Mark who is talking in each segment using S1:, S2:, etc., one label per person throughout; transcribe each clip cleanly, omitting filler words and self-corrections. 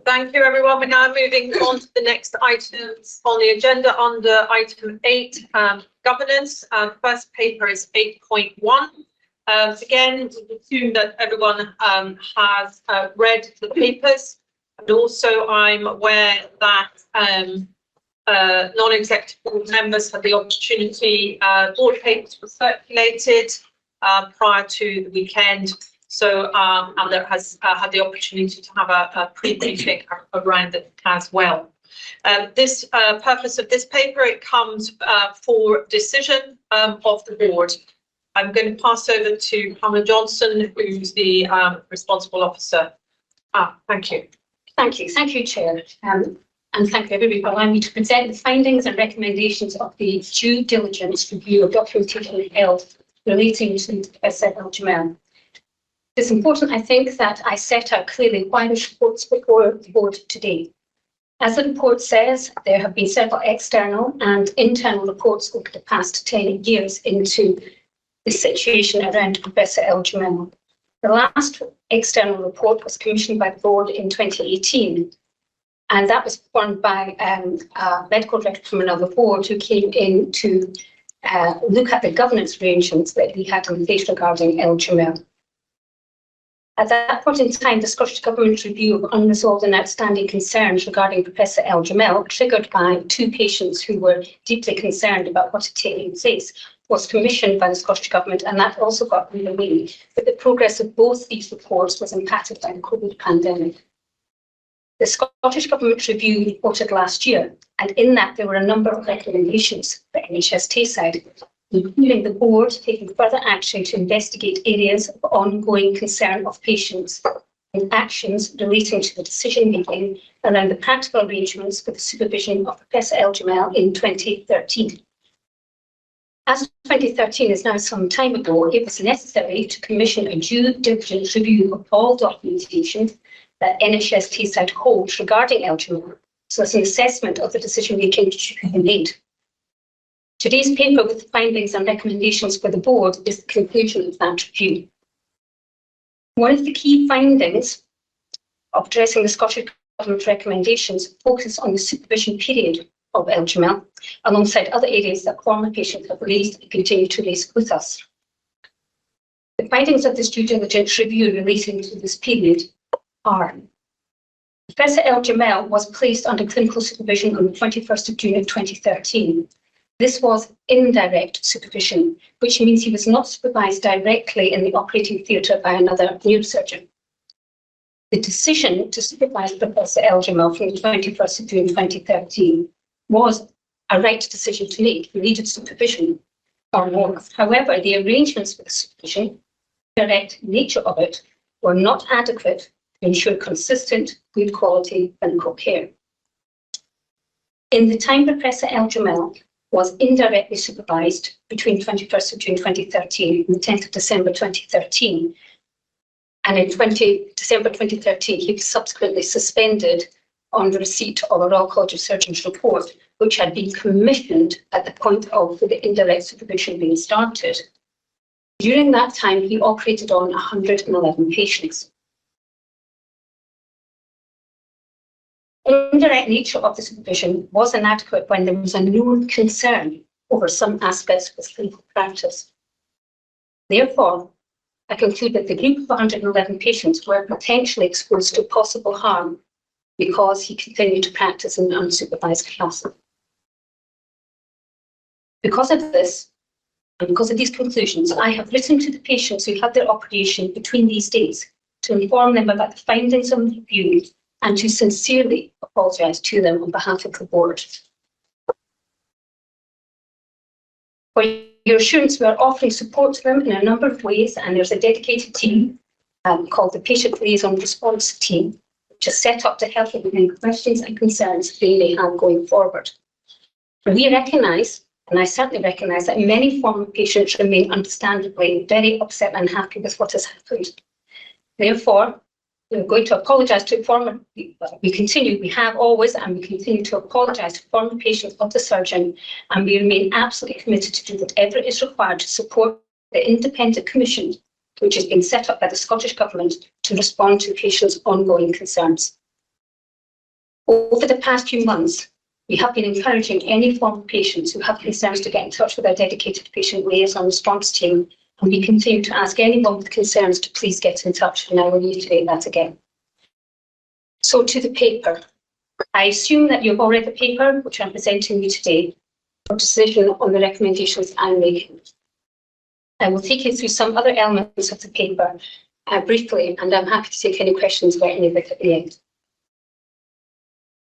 S1: Thank you, everyone. We're now moving on to the next items on the agenda under item 8, governance. First paper is 8.1. Again, we assume that everyone has read the papers, and also I'm aware that non-executive board members had the opportunity, board papers were circulated prior to the weekend. So, and there has had the opportunity to have a pre-briefing around it as well. This purpose of this paper, it comes for decision of the board. I'm going to pass over to Pamela Johnston, who's the responsible officer. Thank you.
S2: Thank you, Chair. And thank you, everybody, for allowing me to present the findings and recommendations of the due diligence review of documentation and health relating to Professor Eljamel. It's important, I think, that I set out clearly why this report's before the board today. As the report says, there have been several external and internal reports over the past 10 years into the situation around Professor Eljamel. The last external report was commissioned by the board in 2018, and that was performed by a medical director from another board who came in to look at the governance arrangements that we had in place regarding Eljamel. At that point in time, the Scottish Government review of unresolved and outstanding concerns regarding Professor Eljamel, triggered by 2 patients who were deeply concerned about what had taken place, was commissioned by the Scottish Government, and that also got underway. But the progress of both these reports was impacted by the COVID pandemic. The Scottish Government review reported last year, and in that there were a number of recommendations for NHS Tayside, including the board taking further action to investigate areas of ongoing concern of patients and actions relating to the decision-making around the practical arrangements for the supervision of Professor Eljamel in 2013. As 2013 is now some time ago, it was necessary to commission a due diligence review of all documentation that NHS Tayside holds regarding Eljamel, so as an assessment of the decision-making should be made. Today's paper with the findings and recommendations for the board is the conclusion of that review. One of the key findings of addressing the Scottish Government recommendations focus on the supervision period of Eljamel, alongside other areas that former patients have raised and continue to raise with us. The findings of this due diligence review relating to this period are: Professor Eljamel was placed under clinical supervision on the 21st of June of 2013. This was indirect supervision, which means he was not supervised directly in the operating theatre by another neurosurgeon. The decision to supervise Professor Eljamel from the 21st of June 2013 was a right decision to make. He needed supervision or more. However, the arrangements for the supervision, the direct nature of it, were not adequate to ensure consistent, good quality clinical care. In the time Professor Eljamel was indirectly supervised between 21st of June 2013 and the 10th of December 2013. And in December 2013, he was subsequently suspended on the receipt of a Royal College of Surgeons report, which had been commissioned at the point of the indirect supervision being started. During that time, he operated on 111 patients. The indirect nature of the supervision was inadequate when there was a known concern over some aspects of his clinical practice. Therefore, I conclude that the group of 111 patients were potentially exposed to possible harm because he continued to practice in an unsupervised capacity. Because of this, and because of these conclusions, I have written to the patients who had their operation between these dates to inform them about the findings of the review and to sincerely apologise to them on behalf of the board. For your assurance, we are offering support to them in a number of ways, and there's a dedicated team called the Patient Liaison Response Team, which is set up to help them with any questions and concerns they may have going forward. We recognise, and I certainly recognise, that many former patients remain understandably very upset and unhappy with what has happened. Therefore, we're going to apologise to former, we have always, and we continue to apologise to former patients of the surgeon, and we remain absolutely committed to do whatever is required to support the independent commission, which has been set up by the Scottish Government to respond to patients' ongoing concerns. Over the past few months, we have been encouraging any former patients who have concerns to get in touch with our dedicated patient liaison response team, and we continue to ask anyone with concerns to please get in touch, and I will reiterate that again. So to the paper. I assume that you've all read the paper, which I'm presenting you today, for decision on the recommendations I'm making. I will take you through some other elements of the paper briefly, and I'm happy to take any questions about any of it at the end.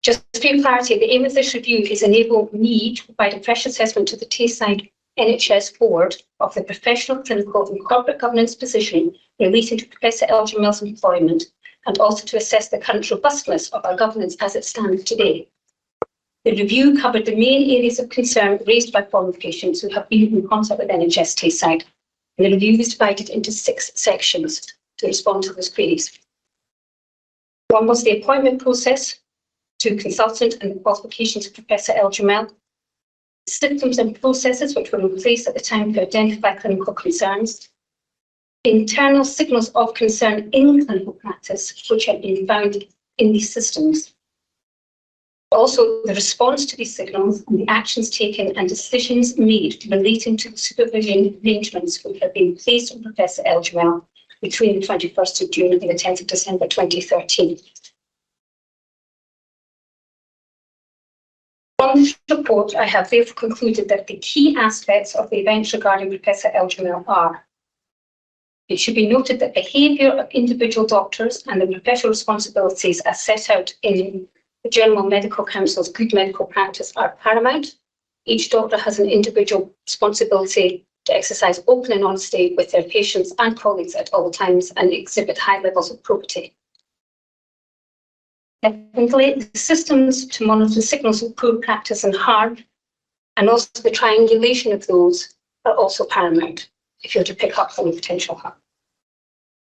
S2: Just for your clarity, the aim of this review is enable me to provide a fresh assessment to the Tayside NHS Board of the professional, clinical and corporate governance position relating to Professor Eljamel's employment, and also to assess the current robustness of our governance as it stands today. The review covered the main areas of concern raised by former patients who have been in contact with NHS Tayside. And the review is divided into 6 sections to respond to those queries. One was the appointment process to consultant and the qualifications of Professor Eljamel, systems and processes which were in place at the time to identify clinical concerns, internal signals of concern in clinical practice which had been found in these systems. Also, the response to these signals and the actions taken and decisions made relating to the supervision arrangements which had been placed on Professor Eljamel between the 21st of June and the 10th of December 2013. From this report, I have therefore concluded that the key aspects of the events regarding Professor Eljamel are: it should be noted that behaviour of individual doctors and the professional responsibilities as set out in the General Medical Council's Good Medical Practice are paramount. Each doctor has an individual responsibility to exercise open and honesty with their patients and colleagues at all times and exhibit high levels of probity. Secondly, the systems to monitor signals of poor practice and harm, and also the triangulation of those, are also paramount if you're to pick up any potential harm.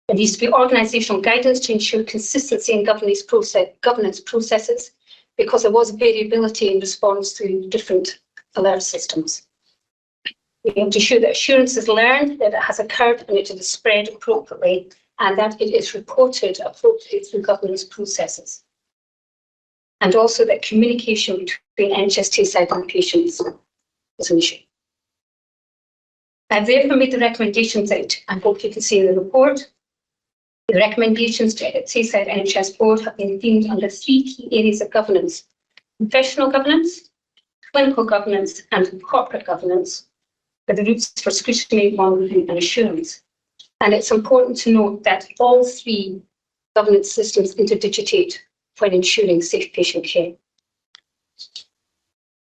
S2: There needs to be organisational guidance to ensure consistency in governance processes, because there was variability in response to different alert systems. We have to ensure that assurance is learned, that it has occurred and it is spread appropriately, and that it is reported appropriately through governance processes. And also that communication between NHS Tayside and patients is an issue. I've therefore made the recommendations that I hope you can see in the report. The recommendations to Tayside NHS Board have been themed under 3 key areas of governance: professional governance, clinical governance and corporate governance, with the routes for scrutiny, monitoring and assurance. And it's important to note that all 3 governance systems interdigitate when ensuring safe patient care.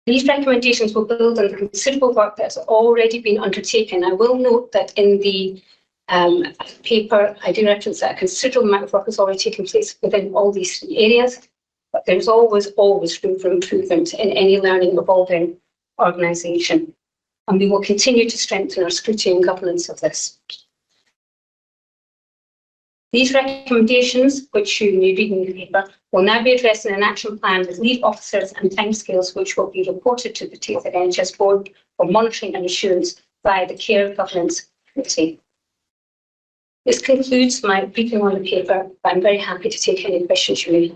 S2: These recommendations will build on the considerable work that's already been undertaken. I will note that in the paper, I do reference that a considerable amount of work has already taken place within all these 3 areas, but there's always room for improvement in any learning evolving organisation. And we will continue to strengthen our scrutiny and governance of this. These recommendations, which you may read in the paper, will now be addressed in an action plan with lead officers and timescales which will be reported to the Tayside NHS Board for monitoring and assurance via the Care Governance Committee. This concludes my briefing on the paper, but I'm very happy to take any questions you may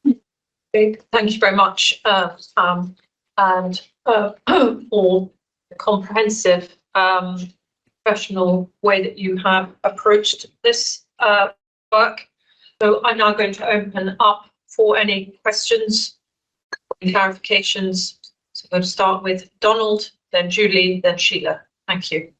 S2: have.
S1: Thank you very much, and for the comprehensive professional way that you have approached this work. So I'm now going to open up for any questions and clarifications. So I'm going to start with Donald, then Julie, then Sheila. Thank you.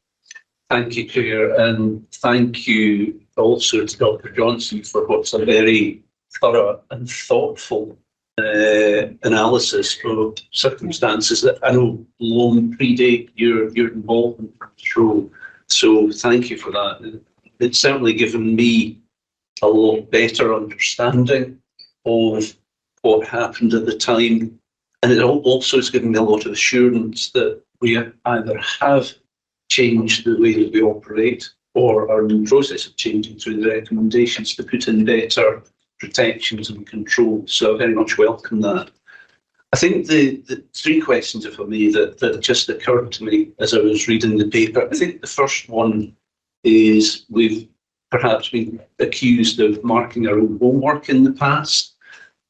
S3: Thank you, Chair, and thank you also to Dr. Johnston for what's a very thorough and thoughtful analysis of circumstances that I know long predate your involvement in this role. So thank you for that. It's certainly given me a lot better understanding of what happened at the time, and it also has given me a lot of assurance that we either have changed the way that we operate or are in the process of changing through the recommendations to put in better protections and control. So I very much welcome that. I think the 3 questions, if I may, that just occurred to me as I was reading the paper. I think the first one is we've perhaps been accused of marking our own homework in the past.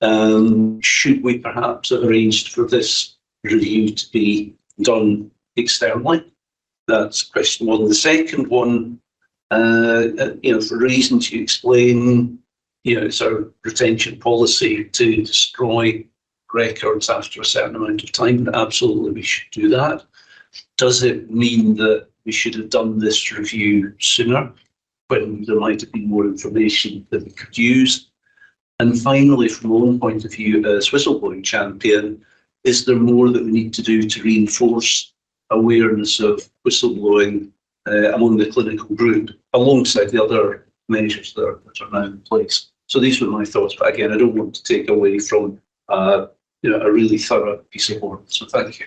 S3: Should we perhaps have arranged for this review to be done externally? That's question one. The second one, for reasons you explain, it's our retention policy to destroy records after a certain amount of time. Absolutely, we should do that. Does it mean that we should have done this review sooner, when there might have been more information that we could use? And finally, from my own point of view as whistleblowing champion, is there more that we need to do to reinforce awareness of whistleblowing among the clinical group, alongside the other measures that are now in place? So these were my thoughts, but again, I don't want to take away from a really thorough piece of work. So thank you.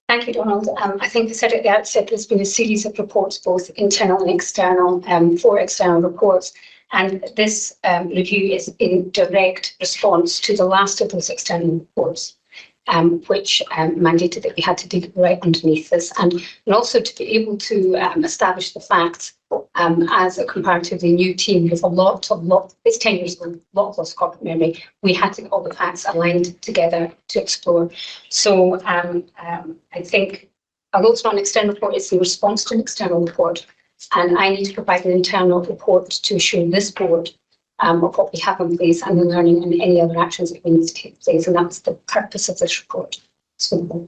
S2: Thank you, Donald. I think I said at the outset, there's been a series of reports, both internal and external, 4 external reports. And this review is in direct response to the last of those external reports, which mandated that we had to dig right underneath this, and also to be able to establish the facts as a comparatively new team with it's 10 years old, a lot of lost corporate memory. We had to get all the facts aligned together to explore. So I think, although it's not an external report, it's in response to an external report. And I need to provide an internal report to assure this board of what we have in place and the learning and any other actions that we need to take place. And that's the purpose of this report. So,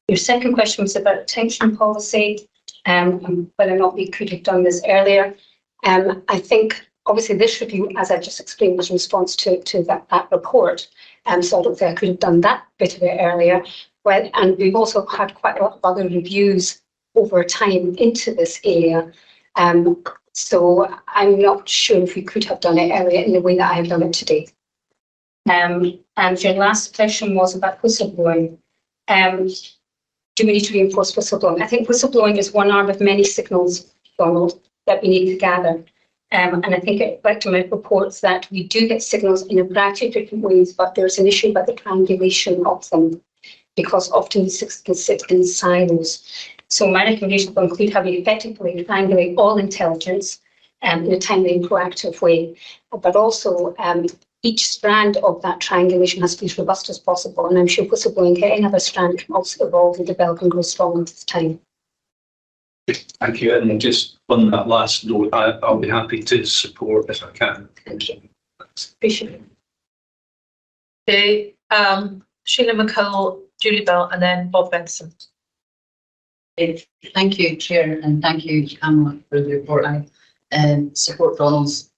S2: your second question was about retention policy, and whether or not we could have done this earlier. I think, obviously, this review, as I just explained, was in response to that report. So I don't think I could have done that bit of it earlier. Well, and we've also had quite a lot of other reviews over time into this area. So I'm not sure if we could have done it earlier in the way that I have done it today. And your last question was about whistleblowing. Do we need to reinforce whistleblowing? I think whistleblowing is one arm of many signals, Donald, that we need to gather. And I think Eljamel reports that we do get signals in a variety of different ways, but there's an issue about the triangulation of them, because often these signals can sit in silos. So my recommendation will include how we effectively triangulate all intelligence in a timely and proactive way, but also each strand of that triangulation has to be as robust as possible. And I'm sure whistleblowing, any other strand, can also evolve and develop and grow strong with time.
S3: Thank you. And just on that last note, I'll be happy to support if I can.
S2: Thank you. Appreciate it.
S1: Okay, Sheila McCall, Julie Bell, and then Bob Benson.
S4: Thank you, Chair, and thank you, Pamela, for the report. I support Donald's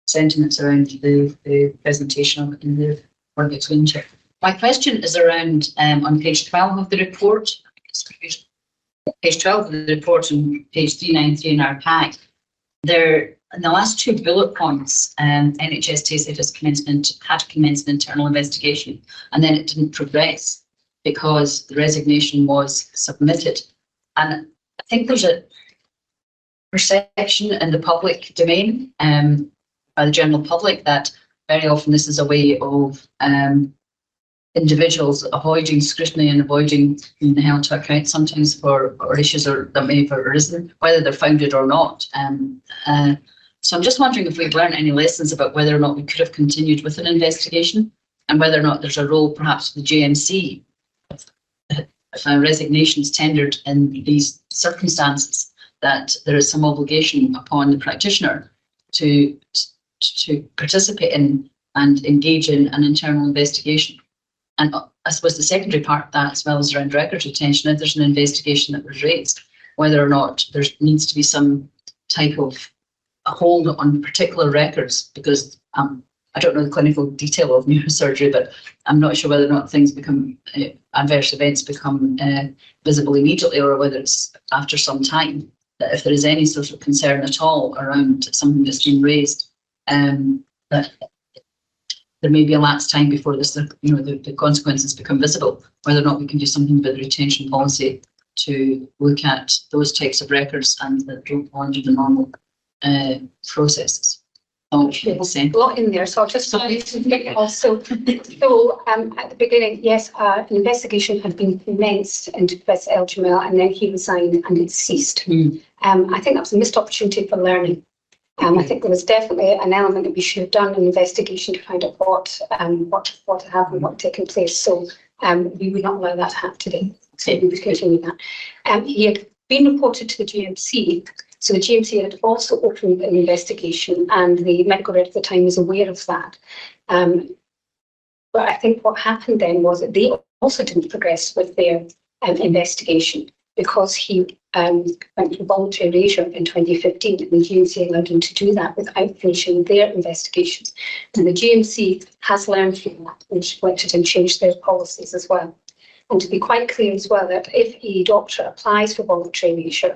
S4: sentiments around the presentation of the work it's going to. My question is around on page 12 of the report. Page 12 of the report and page 393 in our pack. There, in the last 2 bullet points, NHS Tayside had to commence an internal investigation, and then it didn't progress because the resignation was submitted. And I think there's a perception in the public domain, by the general public, that very often this is a way of individuals avoiding scrutiny and avoiding being held to account sometimes for issues that may have arisen, whether they're founded or not. So I'm just wondering if we've learned any lessons about whether or not we could have continued with an investigation, and whether or not there's a role perhaps for the JMC if a resignation is tendered in these circumstances, that there is some obligation upon the practitioner to participate in and engage in an internal investigation. And I suppose the secondary part of that, as well as around record retention, if there's an investigation that was raised, whether or not there needs to be some type of a hold on particular records, because I don't know the clinical detail of neurosurgery, but I'm not sure whether or not things become, adverse events become visible immediately, or whether it's after some time, that if there is any sort of concern at all around something that's been raised, that there may be a lapse time before this, the consequences become visible, whether or not we can do something about the retention policy to look at those types of records and that don't fall under the normal processes.
S2: There's a lot in there, so I'll just also. So at the beginning, yes, an investigation had been commenced into Professor Eljamel, and then he resigned and it ceased. I think that was a missed opportunity for learning. I think there was definitely an element that we should have done an investigation to find out what happened, what had taken place. So we would not allow that to happen today. So we would continue that. He had been reported to the GMC. So the GMC had also opened an investigation, and the medical director at the time was aware of that. But I think what happened then was that they also didn't progress with their investigation, because he went for voluntary erasure in 2015, and the GMC allowed him to do that without finishing their investigations. And the GMC has learned from that and reflected and changed their policies as well. And to be quite clear as well, that if a doctor applies for voluntary erasure,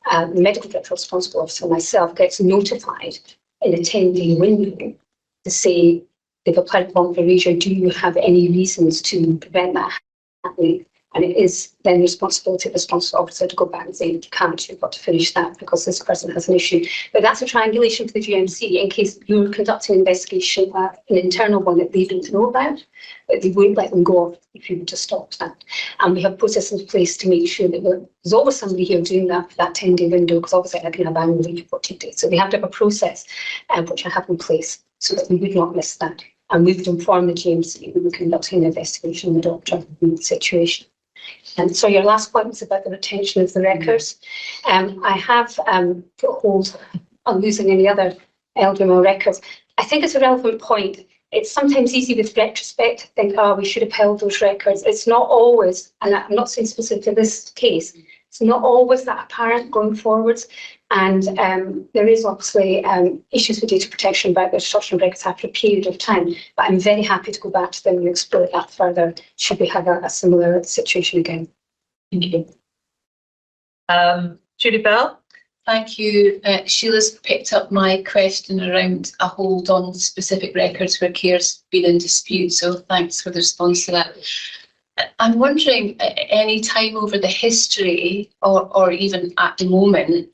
S2: the medical director responsible officer, myself, gets notified in a 10-day window to say they've applied for voluntary erasure. Do you have any reasons to prevent that happening? And it is then the responsibility of the responsible officer to go back and say, you can't, you've got to finish that because this person has an issue. But that's a triangulation for the GMC in case you're conducting an investigation, an internal one that they don't know about, but they won't let them go off if you were to stop that. And we have processes in place to make sure that there's always somebody here doing that for that 10-day window, because obviously I can have annual leave for 14 days. So we have to have a process which I have in place so that we would not miss that. And we would inform the GMC we were conducting an investigation on the doctor in the situation. And so your last point was about the retention of the records. I have put a hold on losing any other Eljamel records. I think it's a relevant point. It's sometimes easy with retrospect to think, oh, we should have held those records. It's not always, and I'm not saying specifically this case, it's not always that apparent going forwards. And there is obviously issues with data protection about the destruction of records after a period of time, but I'm very happy to go back to them and explore that further should we have a similar situation again.
S4: Thank you.
S1: Julie Bell.
S5: Thank you. Sheila's picked up my question around a hold on specific records where care's been in dispute, so thanks for the response to that. I'm wondering, any time over the history or even at the moment,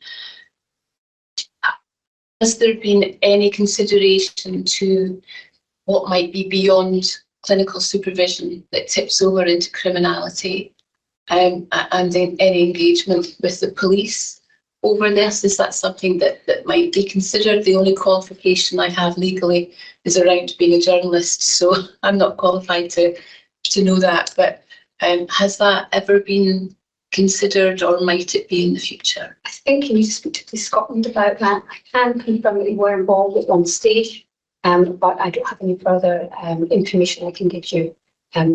S5: has there been any consideration to what might be beyond clinical supervision that tips over into criminality, and any engagement with the police over this? Is that something that might be considered? The only qualification I have legally is around being a journalist, so I'm not qualified to know that. But has that ever been considered, or might it be in the future?
S2: I think you need to speak to Police Scotland about that. I can confirm that they were involved at one stage, but I don't have any further information I can give you,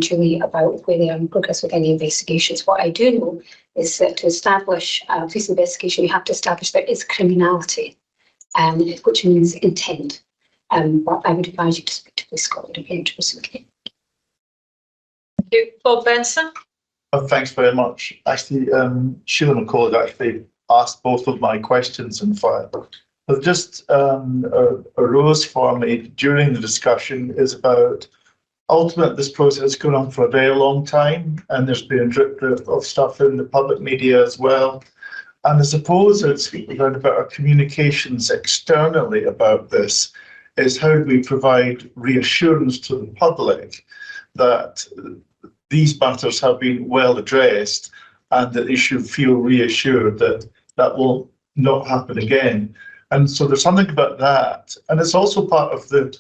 S2: Julie, about where they are in progress with any investigations. What I do know is that to establish a police investigation, you have to establish there is criminality, which means intent. But I would advise you to speak to Police Scotland if you're interested.
S1: Thank you. Bob Benson.
S6: Thanks very much. Actually, Sheila McCall had actually asked both of my questions, in fact. But just arose for me during the discussion is about ultimately this process has gone on for a very long time, and there's been drip of stuff in the public media as well. And I suppose I'd speak about our communications externally about this is how do we provide reassurance to the public that these matters have been well addressed and that they should feel reassured that that will not happen again. And so there's something about that. And it's also part of the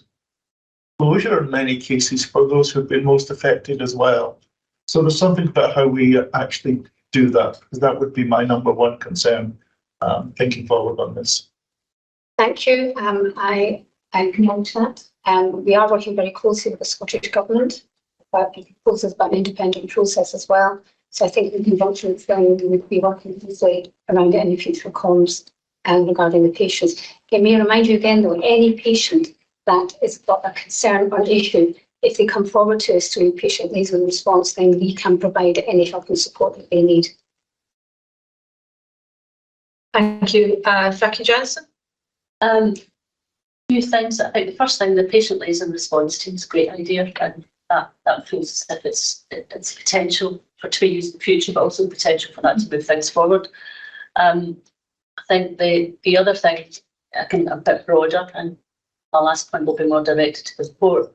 S6: closure in many cases for those who've been most affected as well. So there's something about how we actually do that, because that would be my number one concern thinking forward on this.
S2: Thank you. I acknowledge that. We are working very closely with the Scottish Government about the proposals about an independent process as well. So I think in conjunction with them, we would be working closely around any future comms regarding the patients. Okay, may I remind you again though, any patient that has got a concern or issue, if they come forward to us through patient liaison response, then we can provide any help and support that they need.
S1: Thank you. Jackie Johnston.
S7: Few things. I think the first thing, the patient liaison response team is a great idea, and that feels as if it's potential for to be used in the future, but also the potential for that to move things forward. I think the other thing, I can a bit broader, and my last point will be more directed to the report.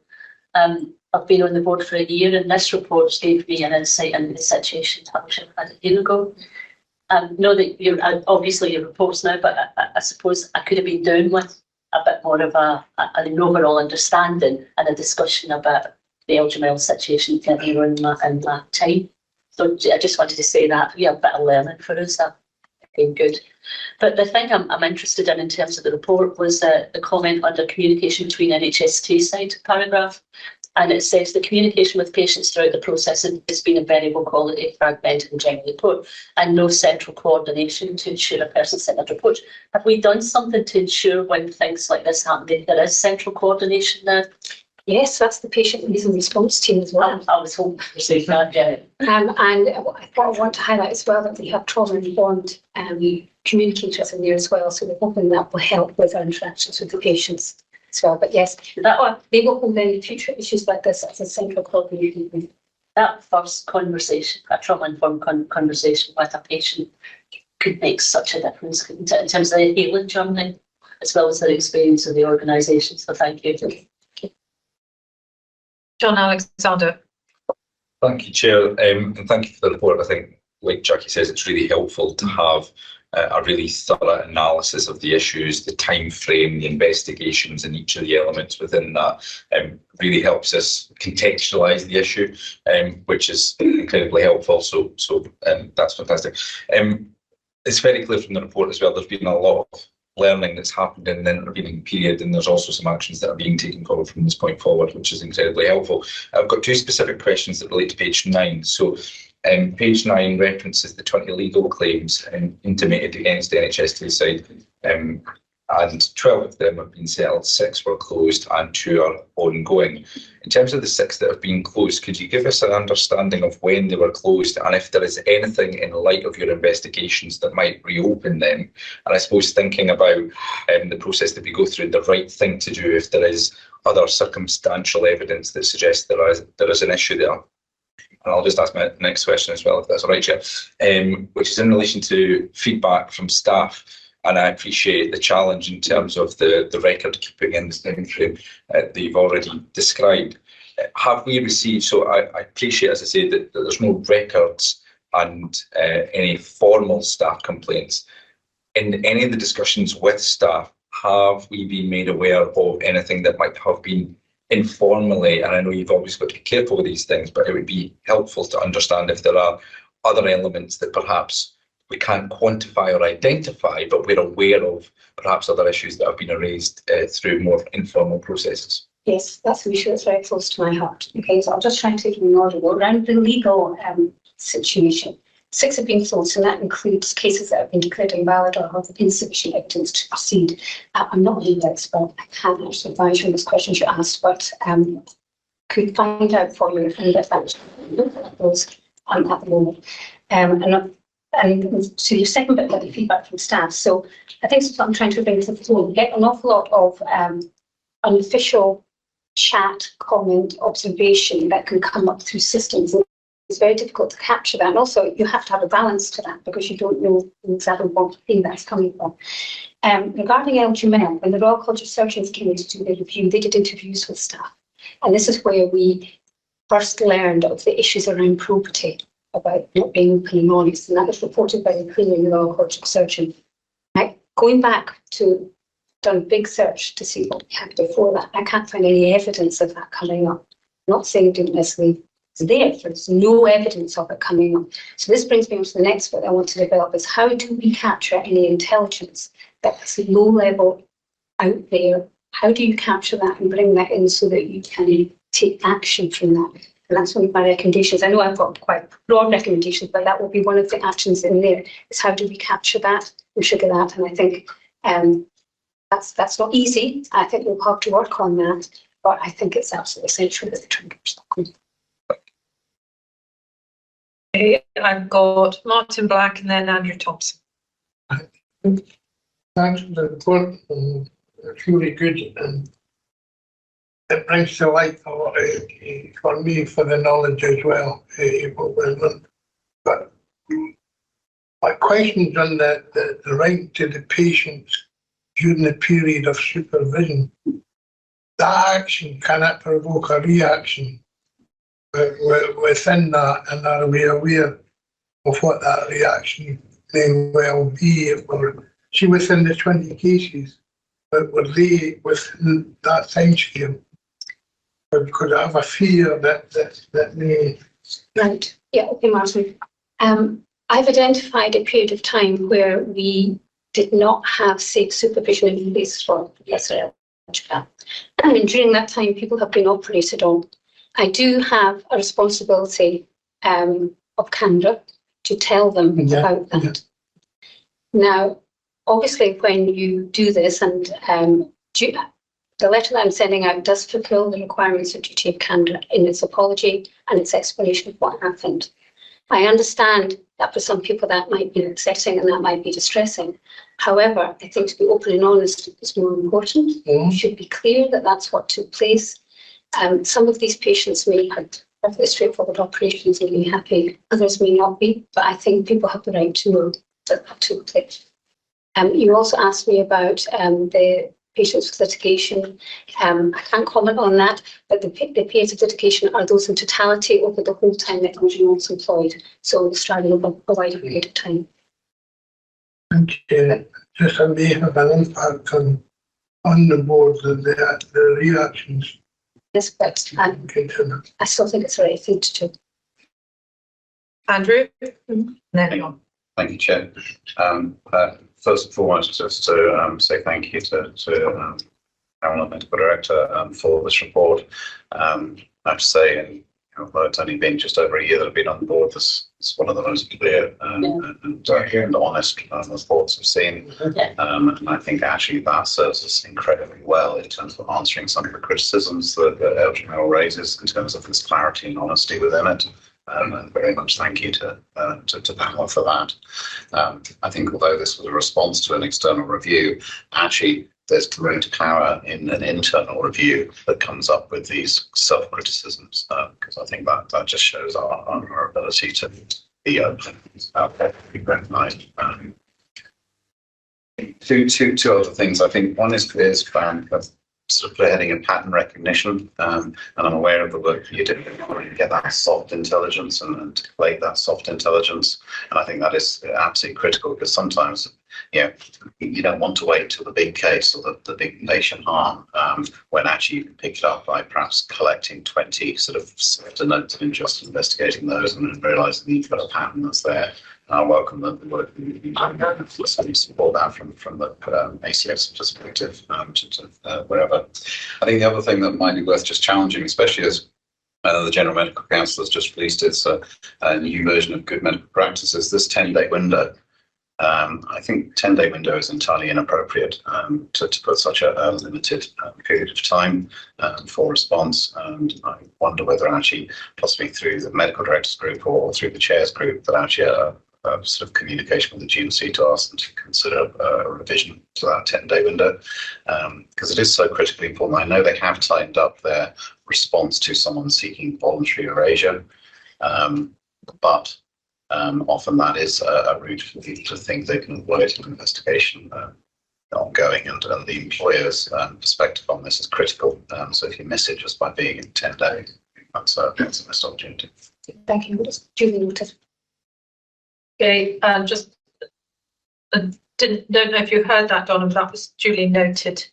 S7: I've been on the board for a year, and this report gave me an insight into the situation that I had a year ago. Know that you're obviously your reports now, but I suppose I could have been doing with bit more of an overall understanding and a discussion about the Eljamel situation earlier in that time. So I just wanted to say that, yeah, a bit of learning for us, that been good. But the thing I'm interested in terms of the report was the comment under communication between NHS Tayside paragraph. And it says the communication with patients throughout the process has been of variable quality, fragmented and generally poor, and no central coordination to ensure a person-centred approach. Have we done something to ensure when things like this happen that there is central coordination there?
S2: Yes, that's the patient needs and response team as well.
S7: I was hoping to say that, yeah.
S2: And I want to highlight as well that we have trauma-informed communicators in there as well. So we're hoping that will help with our interactions with the patients as well. But yes, they will hold any future issues like this as a central coordinating.
S7: That first conversation, a trauma-informed conversation with a patient could make such a difference in terms of the healing journey, as well as their experience of the organisation. So thank you.
S1: John Alexander.
S8: Thank you, Chair, and thank you for the report. I think, like Jackie says, it's really helpful to have a really thorough analysis of the issues, the time frame, the investigations, and each of the elements within that. Really helps us contextualise the issue, which is incredibly helpful. So that's fantastic. It's very clear from the report as well. There's been a lot of learning that's happened in the intervening period, and there's also some actions that are being taken forward from this point forward, which is incredibly helpful. I've got two specific questions that relate to page 9. So page 9 references the 20 legal claims intimated against NHS Tayside, and 12 of them have been settled, 6 were closed and 2 are ongoing. In terms of the 6 that have been closed, could you give us an understanding of when they were closed and if there is anything in light of your investigations that might reopen them? And I suppose thinking about the process that we go through, the right thing to do if there is other circumstantial evidence that suggests there is an issue there. And I'll just ask my next question as well, if that's all right, Chair, which is in relation to feedback from staff. And I appreciate the challenge in terms of the record keeping in the time frame that you've already described. Have we received, so I appreciate, as I say, that there's no records and any formal staff complaints. In any of the discussions with staff, have we been made aware of anything that might have been informally, and I know you've always got to be careful with these things, but it would be helpful to understand if there are other elements that perhaps we can't quantify or identify, but we're aware of perhaps other issues that have been raised through more informal processes.
S2: Yes, that's an issue that's very close to my heart. Okay, so I'll just try and take it in order. Around the legal situation, 6 have been closed, and that includes cases that have been declared invalid or have insufficient evidence to proceed. I'm not a legal expert. I can't actually advise you on this question you asked, but could find out for you and get back to those at the moment. And to your second bit about the feedback from staff, so I think that's what I'm trying to bring to the floor. We get an awful lot of unofficial chat, comment, observation that can come up through systems. It's very difficult to capture that. And also you have to have a balance to that because you don't know exactly what thing that's coming from. Regarding Eljamel, when the Royal College of Surgeons came in to do their review, they did interviews with staff. And this is where we first learned of the issues around probity, about not being open and honest, and that was reported by the Queen and the Royal College of Surgeons. Going back to done a big search to see what we had before that, I can't find any evidence of that coming up. I'm not saying it didn't necessarily it's there, there's no evidence of it coming up. So this brings me on to the next bit I want to develop is how do we capture any intelligence that's low level out there? How do you capture that and bring that in so that you can take action from that? And that's one of my recommendations. I know I've got quite broad recommendations, but that will be one of the actions in there, is how do we capture that and sugar that? And I think that's not easy. I think we'll have to work on that, but I think it's absolutely essential that the triggers come.
S1: Okay, I've got Martin Black and then Andrew Thompson.
S9: Thanks for the report. It's really good, and it brings to light a lot for me for the knowledge as well. But my question's on the right to the patients during the period of supervision. That action, can it provoke a reaction within that, and are we aware of what that reaction may well be? Or see, within the 20 cases, but would they, with that time scale, could I have a fear that may...
S2: Right. Yeah. Okay, Martin. I've identified a period of time where we did not have safe supervision in place for Professor Eljamel. And during that time, people have been operated on. I do have a responsibility of candour to tell them about that. Now, obviously, when you do this, and the letter that I'm sending out does fulfil the requirements of duty of candour in its apology and its explanation of what happened. I understand that for some people that might be upsetting and that might be distressing. However, I think to be open and honest is more important. It should be clear that that's what took place. Some of these patients may have perfectly straightforward operations and be happy, others may not be, but I think people have the right to know that that took place. You also asked me about the patients with litigation. I can't comment on that, but the periods of litigation are those in totality over the whole time that Eljamel employed. So Australia will provide a period of time.
S9: And just may have an impact on the board and the reactions.
S2: Yes, but I still think it's the right thing to do.
S1: Andrew?
S10: Thank you, Chair. First and foremost, just to say thank you to our Medical Director for this report. I have to say, and although it's only been just over a year that I've been on the board, this is one of the most clear and honest reports I've seen. And I think actually that serves us incredibly well in terms of answering some of the criticisms that Eljamel raises in terms of this clarity and honesty within it. And very much thank you to panel for that. I think although this was a response to an external review, actually there's great power in an internal review that comes up with these self-criticisms, because I think that just shows our ability to be open out there, be recognised. Two other things. I think one is sort of heading in pattern recognition, and I'm aware of the work that you did to get that soft intelligence and to collate that soft intelligence, and I think that is absolutely critical, because sometimes you don't want to wait till the big case or the big patient harm, when actually you can pick it up by perhaps collecting 20 sort of softer notes and just investigating those and then realising that you've got a pattern that's there. I welcome the work that you've been doing and support that from the ACS perspective to wherever. I think the other thing that might be worth just challenging, especially as the General Medical Council has just released its new version of good medical practices, this 10-day window. I think 10-day window is entirely inappropriate to put such a limited period of time for response, and I wonder whether actually possibly through the medical directors group or through the chairs group that actually sort of communication with the GMC to ask them to consider a revision to that 10-day window, because it is so critically important. I know they have tightened up their response to someone seeking voluntary erasure, but often that is a route for people to think they can avoid an investigation ongoing, and the employer's perspective on this is critical. So if you miss it just by being in 10 days, that's a missed opportunity.
S2: Thank you. It's duly noted.
S1: Okay, just don't know if you heard that, Donna, but that was duly noted.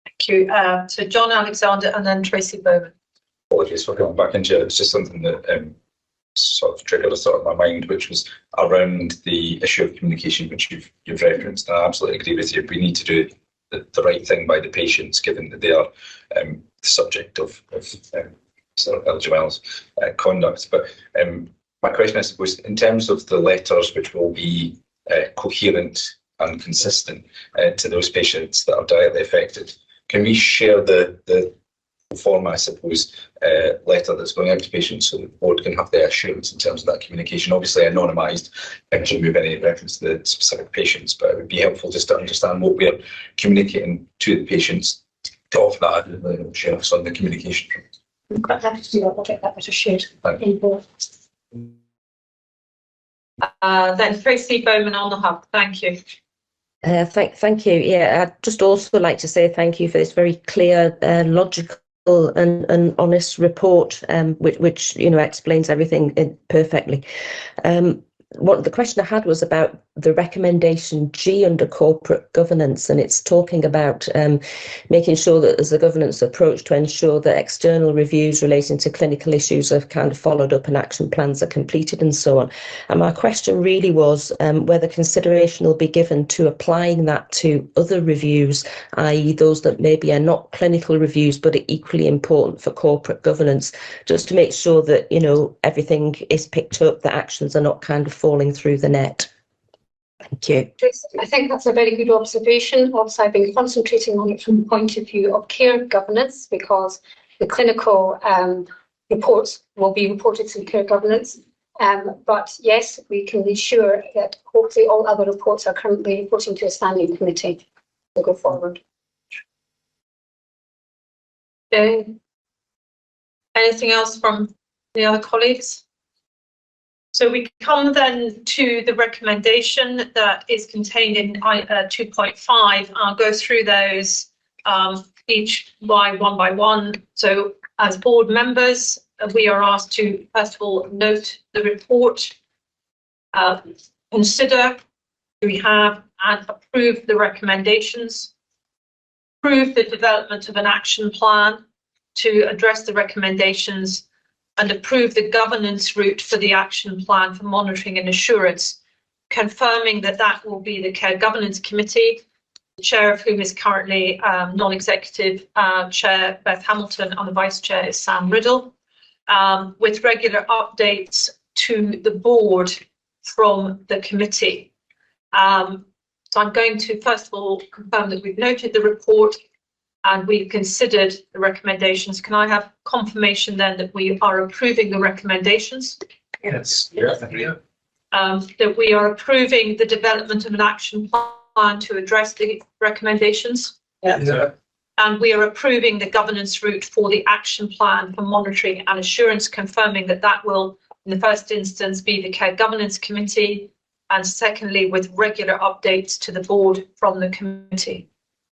S1: Thank you. So John Alexander and then Tracy Bowman.
S8: Apologies for coming back into it. It's just something that sort of triggered a thought in my mind, which was around the issue of communication, which you've referenced. And I absolutely agree with you. We need to do the right thing by the patients, given that they are the subject of sort of Eljamel's conduct. But my question, I suppose, in terms of the letters which will be coherent and consistent to those patients that are directly affected, can we share the form, I suppose, letter that's going out to patients so the board can have the assurance in terms of that communication? Obviously anonymised and remove any reference to the specific patients, but it would be helpful just to understand what we're communicating to the patients to offer that assurance on the communication.
S2: I'm quite happy to do that. I'll get that better shared in board.
S1: Then Tracy Bowman on the hub. Thank you.
S11: Thank you. Yeah, I'd just also like to say thank you for this very clear, logical and honest report, which explains everything perfectly. What the question I had was about the recommendation G under corporate governance, and it's talking about making sure that there's a governance approach to ensure that external reviews relating to clinical issues are kind of followed up and action plans are completed and so on. And my question really was whether consideration will be given to applying that to other reviews, i.e. those that maybe are not clinical reviews but are equally important for corporate governance, just to make sure that, you know, everything is picked up, that actions are not kind of falling through the net. Thank you.
S2: I think that's a very good observation. Also, I've been concentrating on it from the point of view of care governance, because the clinical reports will be reported to care governance. But yes, we can ensure that hopefully all other reports are currently reporting to a standing committee to go forward.
S1: Okay. Anything else from the other colleagues? So we come then to the recommendation that is contained in 2.5. I'll go through those each one by one. So as board members, we are asked to, first of all, note the report, consider, do we have and approve the recommendations, approve the development of an action plan to address the recommendations, and approve the governance route for the action plan for monitoring and assurance, confirming that that will be the Care Governance Committee, the chair of whom is currently non-executive chair Beth Hamilton, and the vice chair is Sam Riddle, with regular updates to the board from the committee. So I'm going to first of all confirm that we've noted the report and we've considered the recommendations. Can I have confirmation then that we are approving the recommendations?
S3: Yes.
S1: That we are approving the development of an action plan to address the recommendations?
S9: Yeah.
S1: And we are approving the governance route for the action plan for monitoring and assurance, confirming that that will, in the first instance, be the Care Governance Committee, and secondly, with regular updates to the board from the committee.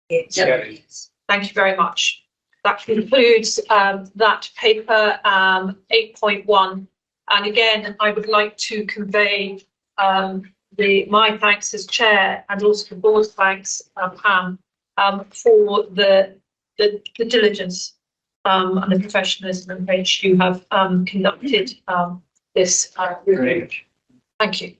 S4: Yes.
S1: Thank you very much. That concludes that paper 8.1. And again, I would like to convey my thanks as chair and also the board's thanks, Pam, for the diligence and the professionalism in which you have conducted this review. Thank you.